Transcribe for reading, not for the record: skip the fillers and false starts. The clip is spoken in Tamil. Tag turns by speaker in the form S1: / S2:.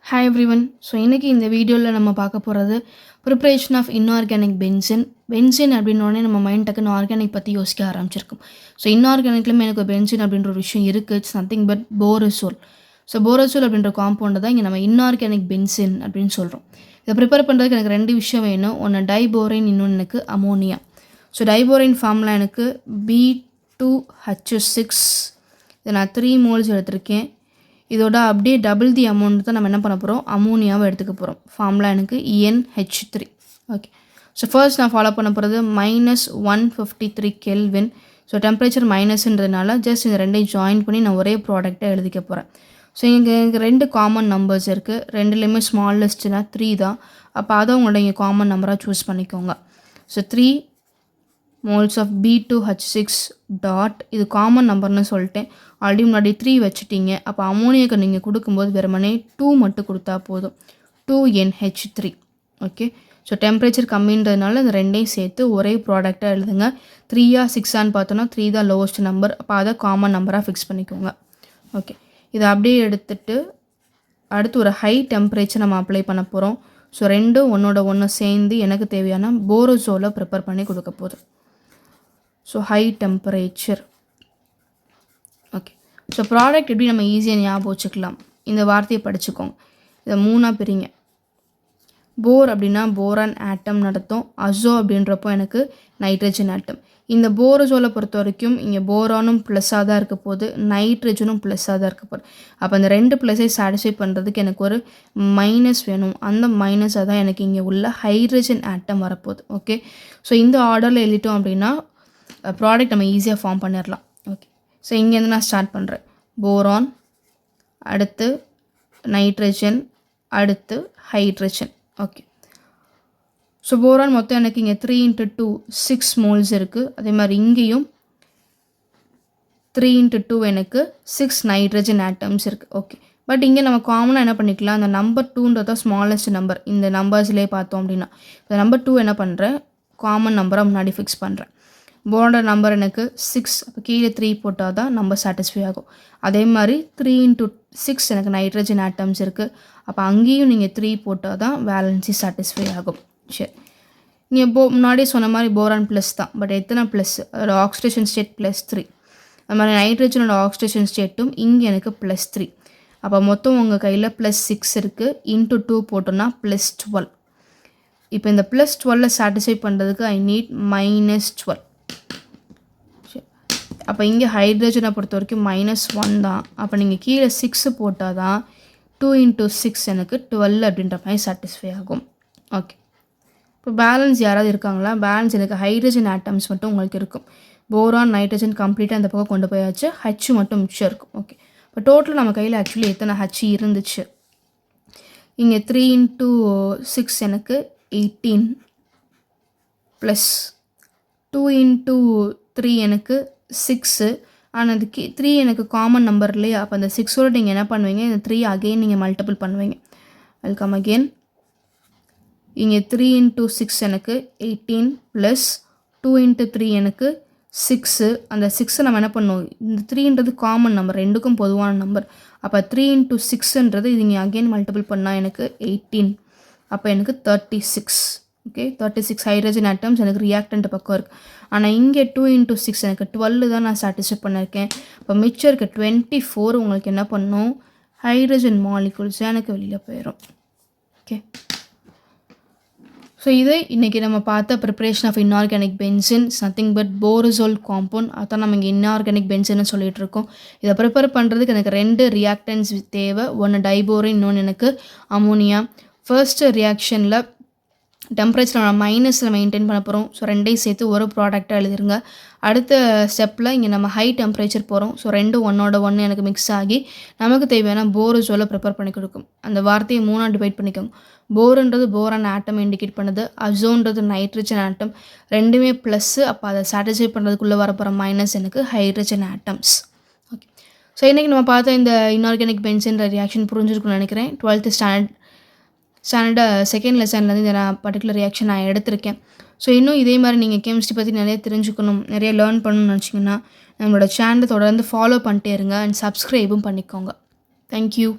S1: Hi everyone. ஸோ இன்றைக்கி இந்த வீடியோவில் நம்ம பார்க்க போகிறது preparation of inorganic benzene. Benzene அப்படின்னோடனே நம்ம மைண்ட் டக்குன்னு ஆர்கானிக் பற்றி யோசிக்க ஆரம்பிச்சிருக்கும். ஸோ இன்ஆர்கானிக்லையும் எனக்கு பென்சின் அப்படின்ற ஒரு விஷயம் இருக்குது. It's nothing but போரசோல். ஸோ போரசோல் அப்படின்ற காம்பவுண்டை தான் இங்கே நம்ம இன்ஆர்கானிக் பென்சின் அப்படின்னு சொல்கிறோம். இதை ப்ரிப்பேர் பண்ணுறதுக்கு எனக்கு ரெண்டு விஷயம் வேணும். ஒன்று டைபோரைன், இன்னொன்று எனக்கு அமோனியா. ஸோ டைபோரைன் ஃபார்மில் எனக்கு B2H6. இதை நான் 3 moles எடுத்திருக்கேன். இதோட அப்படியே டபுள் தி அமௌண்ட் தான் நம்ம என்ன பண்ண போகிறோம், அமோனியாவை எடுத்துக்க போகிறோம். ஃபார்முலா எனக்கு NH3. ஓகே, ஸோ ஃபர்ஸ்ட் நான் ஃபாலோ பண்ண போகிறது -153 கெல்வின். ஸோ டெம்பரேச்சர் மைனஸ்ன்றதுனால ஜஸ்ட் இந்த ரெண்டையும் ஜாயின் பண்ணி நான் ஒரே ப்ராடக்டை எழுதிக்க போகிறேன். ஸோ எனக்கு ரெண்டு காமன் நம்பர்ஸ் இருக்குது. ரெண்டுலேயுமே ஸ்மாலஸ்ட்னா 3 தான். அப்போ அதை உங்களோட இங்கே காமன் நம்பராக சூஸ் பண்ணிக்கோங்க. So 3 moles of B2H6 dot, இது காமன் நம்பர்னு சொல்லிட்டேன். ஆல்ரெடி முன்னாடி 3 வச்சுட்டீங்க. அப்போ அமோனியாவுக்கு நீங்கள் கொடுக்கும்போது வெறுமனே 2 மட்டும் கொடுத்தா போதும், 2NH3. ஓகே, ஸோ டெம்பரேச்சர் கம்மின்றதுனால இந்த ரெண்டையும் சேர்த்து ஒரே ப்ராடக்டாக எழுதுங்க. 3ஆ 6ஆன்னு பார்த்தோன்னா 3 தான் லோவஸ்ட் நம்பர். அப்போ அதை காமன் நம்பராக ஃபிக்ஸ் பண்ணிக்கோங்க. ஓகே, இதை அப்படியே எடுத்துகிட்டு அடுத்து ஒரு ஹை டெம்பரேச்சர் நம்ம அப்ளை பண்ண போகிறோம். ஸோ ரெண்டும் ஒன்றோட ஒன்று சேர்ந்து எனக்கு தேவையான போரோசோலை ப்ரிப்பேர் பண்ணி கொடுக்க போதும். So high temperature. Okay, so product எப்படி நம்ம ஈஸியாக ஞாபகம் வச்சுக்கலாம், இந்த வார்த்தையை படிச்சுக்கோங்க. இதை 3ஆக பிரிங்க. போர் அப்படின்னா போரான் ஆட்டம் நடத்தும். அசோ அப்படின்றப்போ எனக்கு நைட்ரஜன் ஆட்டம். இந்த போரோசோலை பொறுத்த வரைக்கும் இங்கே போரானும் ப்ளஸ்ஸாக தான் இருக்க போகுது, நைட்ரஜனும் ப்ளஸ்ஸாக தான் இருக்க போகுது. அப்போ அந்த ரெண்டு ப்ளஸ்ஸை சாட்டிஸ்ஃபை பண்ணுறதுக்கு எனக்கு ஒரு மைனஸ் வேணும். அந்த மைனஸாக தான் எனக்கு இங்கே உள்ள ஹைட்ரஜன் ஆட்டம் வரப்போகுது. ஓகே, ஸோ இந்த ஆர்டரில் எழுதிட்டோம் அப்படின்னா ப்ராடக்ட் நம்ம ஈஸியாக ஃபார்ம் பண்ணிடலாம். ஓகே, ஸோ இங்கேருந்து நான் ஸ்டார்ட் பண்ணுறேன். போரான், அடுத்து நைட்ரஜன், அடுத்து ஹைட்ரஜன். ஓகே, ஸோ போரான் மொத்தம் எனக்கு இங்கே 3 × 2 6 moles இருக்குது. அதே மாதிரி இங்கேயும் 3 × 2 எனக்கு 6 நைட்ரஜன் ஆட்டம்ஸ் இருக்குது. ஓகே, பட் இங்கே நம்ம காமனாக என்ன பண்ணிக்கலாம், அந்த நம்பர் 2ன்றத ஸ்மாலஸ்ட் நம்பர் இந்த நம்பர்ஸ்லேயே பார்த்தோம் அப்படின்னா இந்த நம்பர் 2 என்ன பண்ணுறேன், காமன் நம்பராக முன்னாடி ஃபிக்ஸ் பண்ணுறேன். போரோட நம்பர் எனக்கு 6. அப்போ கீழே 3 போட்டால் தான் நம்பர் சாட்டிஸ்ஃபை ஆகும். அதே மாதிரி 3 × 6 எனக்கு நைட்ரஜன் ஆட்டம்ஸ் இருக்குது. அப்போ அங்கேயும் நீங்கள் 3 போட்டால் தான் வேலன்சி சாட்டிஸ்ஃபை ஆகும். சரி, நீங்கள் முன்னாடியே சொன்ன மாதிரி போரான் ப்ளஸ் தான், பட் எத்தனை ப்ளஸ், அதோட ஆக்சிடேஷன் ஸ்டேட் +3. அது மாதிரி நைட்ரஜனோட ஆக்சிடேஷன் ஸ்டேட்டும் இங்கே எனக்கு +3. அப்போ மொத்தம் உங்கள் கையில் +6 இருக்குது. × 2 போட்டோன்னா +12. இப்போ இந்த +12 சாட்டிஸ்ஃபை பண்ணுறதுக்கு ஐ நீட் -12. அப்போ இங்கே ஹைட்ரஜனை பொறுத்த வரைக்கும் -1 தான். அப்போ நீங்கள் கீழே 6 போட்டால் தான் 2 × 6 எனக்கு 12 அப்படின்ற மாதிரி சாட்டிஸ்ஃபை ஆகும். ஓகே, இப்போ பேலன்ஸ் யாராவது இருக்காங்களா? பேலன்ஸ் எனக்கு ஹைட்ரஜன் ஆட்டம்ஸ் மட்டும் உங்களுக்கு இருக்கும். போரான், நைட்ரஜன் கம்ப்ளீட்டாக அந்த பக்கம் கொண்டு போயாச்சு. H மட்டும் மிச்சம் இருக்கும். ஓகே, இப்போ டோட்டல் நம்ம கையில் ஆக்சுவலி எத்தனை H இருந்துச்சு, இங்கே 3 × 6 எனக்கு 18 ப்ளஸ் 2 × 3 எனக்கு 6. ஆனால் அது 3 எனக்கு காமன் நம்பர் இல்லையா? அப்போ அந்த 6ஓட நீங்கள் என்ன பண்ணுவீங்க, இந்த 3 அகெயின் நீங்கள் மல்டிபிள் பண்ணுவீங்க. Welcome again. இங்கே 3 × 6 எனக்கு 18 ப்ளஸ் 2 × 3 எனக்கு 6. அந்த 6 நம்ம என்ன பண்ணுவோம், இந்த 3ன்றது காமன் நம்பர், ரெண்டுக்கும் பொதுவான நம்பர். அப்போ 3 × 6ன்றது இது இங்கே அகெயின் மல்டிபிள் பண்ணால் எனக்கு 18. அப்போ எனக்கு 36. ஓகே, 36 ஹைட்ரஜன் ஆட்டம்ஸ் எனக்கு ரியாக்டன்ட் பக்கம் இருக்குது. ஆனால் இங்கே 2 × 6 எனக்கு 12 தான் நான் சாட்டிஸ்ஃபை பண்ணியிருக்கேன். இப்போ மிச்சம் இருக்க 24 உங்களுக்கு என்ன பண்ணணும், ஹைட்ரஜன் மாலிகுல்ஸ் எனக்கு வெளியில் போயிடும். ஓகே, ஸோ இதை இன்றைக்கி நம்ம பார்த்த preparation of inorganic benzene is nothing but borazole compound. அதான் நம்ம இங்கே இன்ஆர்கானிக் பென்சின்னு சொல்லிட்டு இருக்கோம். இதை ப்ரிப்பேர் பண்ணுறதுக்கு எனக்கு 2 ரியாக்டன்ஸ் தேவை. ஒன்று டைபோரைன், இன்னொன்று எனக்கு அமோனியா. ஃபர்ஸ்ட்டு ரியாக்ஷனில் டெம்பரேச்சர் நம்ம மைனஸில் மெயின்டைன் பண்ண போகிறோம். ஸோ ரெண்டையும் சேர்த்து ஒரு ப்ராடக்டாக எழுதிருங்க. அடுத்த ஸ்டெப்பில் இங்கே நம்ம ஹை டெம்பரேச்சர் போகிறோம். ஸோ ரெண்டும் ஒன்றோட ஒன்று எனக்கு மிக்ஸ் ஆகி நமக்கு தேவையான போரோசோலை ப்ரிப்பேர் பண்ணி கொடுக்கும். அந்த வார்த்தையை 3ஆக டிவைட் பண்ணிக்கோங்க. போருன்றது போரான் ஆட்டம் இண்டிகேட் பண்ணுது, அசோன்றது நைட்ரஜன் ஆட்டம், ரெண்டுமே ப்ளஸ்ஸு. அப்போ அதை சாட்டிஸ்ஃபை பண்ணுறதுக்குள்ளே வரப்போகிற மைனஸ் எனக்கு ஹைட்ரஜன் ஆட்டம்ஸ். ஓகே, ஸோ இன்றைக்கி நம்ம பார்த்த இந்த இன்ஆர்கானிக் பென்சின்ற ரியாக்ஷன் புரிஞ்சிருக்குன்னு நினைக்கிறேன். 12th ஸ்டாண்டர்ட் செகண்ட் லெசன்லேருந்து இந்த நான் பர்டிகுலர் ரியாக்ஷன் நான் எடுத்திருக்கேன். ஸோ இன்னும் இதே மாதிரி நீங்கள் கெமிஸ்ட்ரி பற்றி நிறைய தெரிஞ்சுக்கணும், நிறைய லேர்ன் பண்ணணும்னு நினச்சிங்கன்னா நம்மளோட சேனலை தொடர்ந்து ஃபாலோ பண்ணிட்டே இருங்க அண்ட் சப்ஸ்கிரைபும் பண்ணிக்கோங்க. தேங்க்யூ.